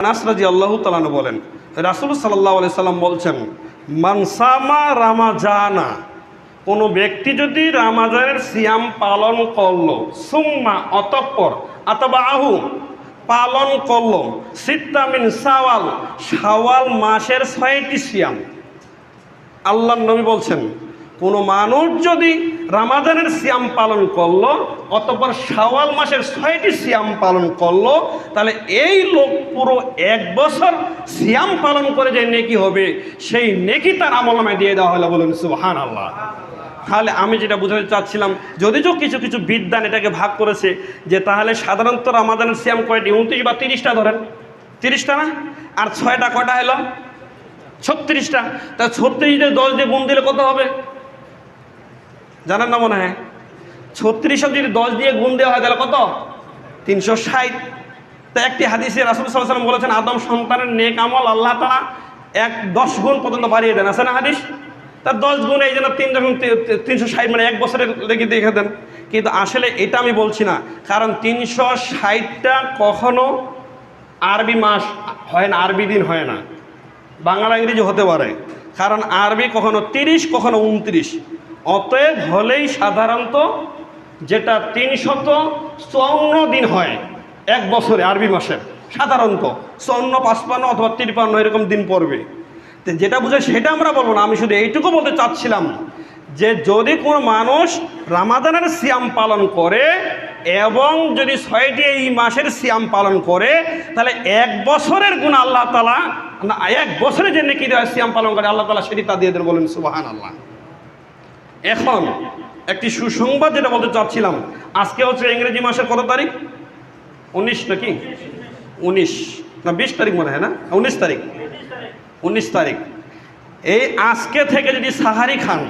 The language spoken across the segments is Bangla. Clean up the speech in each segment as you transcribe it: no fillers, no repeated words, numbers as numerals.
আনাস রাদিয়াল্লাহু তাআলা আনহু বলেন, রাসূল সাল্লাল্লাহু আলাইহি সাল্লাম বলছেন, মান সামা রামাজানা, কোনো ব্যক্তি যদি রামাজানের সিয়াম পালন করলো, সুম্মা অতঃপর আতবাহু পালন করলো, সিত্তা মিন শাওয়াল, শাওয়াল মাসের 6টি সিয়াম। আল্লাহর নবী বলছেন, কোনো মানুষ যদি রামাজানের সিয়াম পালন করলো, অতঃপর শাওয়াল মাসের 6টি সিয়াম পালন করলো, তাহলে এই লোক পুরো 1 বছর সিয়াম পালন করে যে নেকি হবে, সেই নেকি তার আমলনামায় দিয়ে দেওয়া হলো। বলুন সুবহানাল্লাহ। তাহলে আমি যেটা বোঝাতে চাচ্ছিলাম, যদিও কিছু কিছু বিদ্বান এটাকে ভাগ করেছে যে তাহলে সাধারণত রামাজানের সিয়াম কয়টি, 29 বা 30টা ধরেন, 30টা না, আর 6টা কয়টা হলো 36টা। তা 36 দিয়ে 10 দিয়ে গুণ দিলে কত হবে জানেন না মনে হয়? 36 যদি 10 দিয়ে গুণ দেওয়া হয় তাহলে কত? 360। তা একটি হাদিসে রাসূল সাল্লাল্লাহু আলাইহি ওয়াসাল্লাম বলেছেন, আদম সন্তানের নেক আমল আল্লাহ তাআলা 10 গুণ পর্যন্ত বাড়িয়ে দেন। আছে না হাদিস? তার 10 গুণ, এই জন্য 3 যখন 360 মানে 1 বছরের লেগে দেখে দেন। কিন্তু আসলে এটা আমি বলছি না, কারণ 360টা কখনো আরবি মাস হয় না, আরবি দিন হয় না, বাংলা ইংরেজি হতে পারে, কারণ আরবি কখনো 30 কখনো 29। অতএব হলেই সাধারণত যেটা 354 দিন হয় 1 বছরে আরবি মাসের, সাধারণত 54, 55 অথবা 53 এরকম দিন পড়বে। তো যেটা বুঝে সেটা আমরা বলবো না, আমি শুধু এইটুকু বলতে চাচ্ছিলাম যে যদি কোনো মানুষ রামাদানের সিয়াম পালন করে এবং যদি 6টি এই মাসের সিয়াম পালন করে, তাহলে 1 বছরের গুণ আল্লাহ তাআলা, 1 বছরে যে নেকি দেওয়া সিয়াম পালন করে আল্লাহ তাআলা সেটি তা দিয়ে দেন। বলেন সুবহানাল্লাহ। এখন একটি সুসংবাদ যেটা বলতে চাচ্ছিলাম, আজকে হচ্ছে ইংরেজি মাসের কত তারিখ? 19 নাকি 19 না 20 তারিখ মনে হয় না, 19 তারিখ। 19 তারিখ। এই আজকে থেকে যদি সাহারি খান,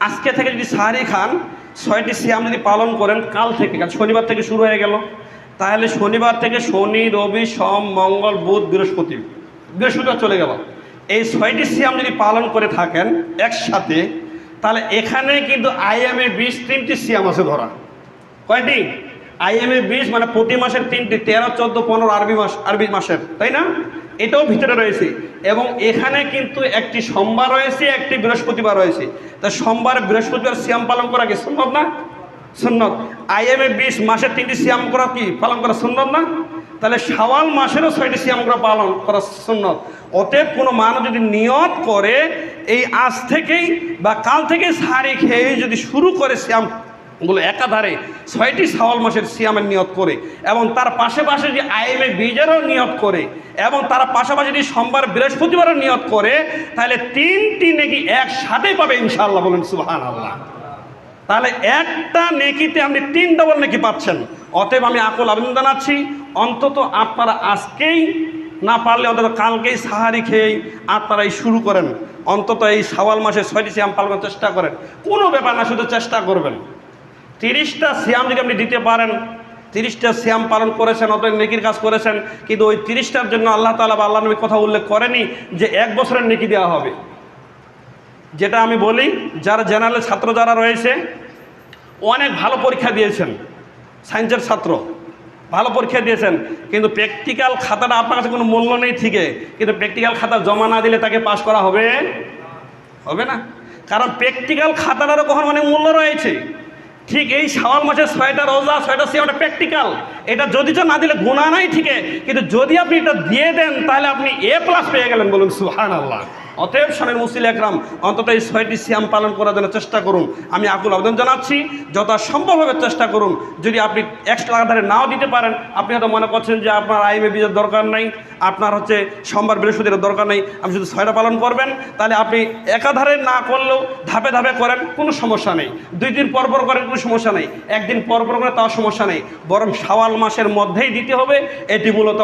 আজকে থেকে যদি সাহারি খান, 6টি সিয়াম যদি পালন করেন কাল থেকে, কাল শনিবার থেকে শুরু হয়ে গেল, তাহলে শনিবার থেকে শনি, রবি, সোম, মঙ্গল, বুধ, বৃহস্পতিবার চলে গেল। এই 6টি সিয়াম যদি পালন করে থাকেন একসাথে, তাহলে এখানে কিন্তু আইএমএ 20 3টি সিয়াম আছে ধরা। কয়টি? আইএমএ 20 মানে প্রতি মাসের 3টি, 13, 14, 15 আরবি মাসের, তাই না? এটাও ভিতরে রয়েছে। এবং এখানে কিন্তু একটি সোমবার রয়েছে, একটি বৃহস্পতিবার রয়েছে। তা সোমবার বৃহস্পতিবার সিয়াম পালন করা কি সুন্নত না? সুন্নত। আইএমএ 20 মাসের 3টি সিয়াম করা কি পালন করা সুন্নত না? তাহলে শাওয়াল মাসেরও 6টি সিয়াম করা পালন করা সুন্নত। অতএব কোনো মানুষ যদি নিয়ত করে এই আজ থেকেই বা কাল থেকে সাহারি খেয়ে যদি শুরু করে সিয়ামগুলো একাধারে 6টি শাওয়াল মাসের সিয়ামের নিয়ত করে, এবং তার পাশাপাশি যদি আইএমএ 20-এরও নিয়ত করে, এবং তার পাশাপাশি যদি সোমবার বৃহস্পতিবারও নিয়ত করে, তাহলে 3টি নেকি একসাথেই পাবে ইনশাআল্লাহ। বলেন সুবহানাল্লাহ। তাহলে একটা নেকিতে আপনি 3 ডবল নেকি পাচ্ছেন। অতএব আমি আকুল আবেদন জানাচ্ছি, অন্তত আপনারা আজকেই না পারলে অন্তত কালকেই সাহারি খেয়েই আপনারাই শুরু করেন। অন্তত এই শাওয়াল মাসে 6টি সিয়াম পালন করার চেষ্টা করেন। কোনো ব্যাপার না, শুধু চেষ্টা করবেন। 30টা সিয়াম যদি আপনি দিতে পারেন, 30টা সিয়াম পালন করেছেন, অত নেকির কাজ করেছেন। কিন্তু ওই 30টার জন্য আল্লাহ তাআলা বা আল্লাহ নবী কথা উল্লেখ করেনি যে 1 বছরের নেকি দেওয়া হবে। যেটা আমি বলি, যারা জেনারেল ছাত্র যারা রয়েছে, অনেক ভালো পরীক্ষা দিয়েছেন, সায়েন্সের ছাত্র ভালো পরীক্ষা দিয়েছেন, কিন্তু প্র্যাকটিক্যাল খাতাটা আপনার কাছে কোনো মূল্য নেই ঠিকই, কিন্তু প্র্যাকটিক্যাল খাতা জমা না দিলে তাকে পাস করা হবে না। কারণ প্র্যাকটিক্যাল খাতাটারও কখনো অনেক মূল্য রয়েছে। ঠিক এই শাওয়াল মাসের 6টা রোজা, 6টা সিয়ামটা প্র্যাকটিক্যাল, এটা যদি না দিলে গুনাহ নাই ঠিকই, কিন্তু যদি আপনি এটা দিয়ে দেন তাহলে আপনি A+ পেয়ে গেলেন। বলুন সুবহানাল্লাহ। অতএব শানের মুসলিম একরাম, অন্তত এই 6টি সিয়াম পালন করার জন্য চেষ্টা করুন। আমি আকুল আবেদন জানাচ্ছি, যথাসম্ভবভাবে চেষ্টা করুন। যদি আপনি এক্সট্রা আধারে নাও দিতে পারেন, আপনি হয়তো মনে করছেন যে আপনার আইএমএ 20-এর দরকার নাই, আপনার হচ্ছে সোমবার বৃহস্পতিবার দরকার নেই, আপনি শুধু 6টা পালন করবেন, তাহলে আপনি একাধারে না করলেও ধাপে ধাপে করেন, কোনো সমস্যা নেই। 2 দিন পর পর করেন, কোনো সমস্যা নেই। 1 দিন পর পর করে তাও সমস্যা নেই, বরং শাওয়াল মাসের মধ্যেই দিতে হবে। এটি মূলত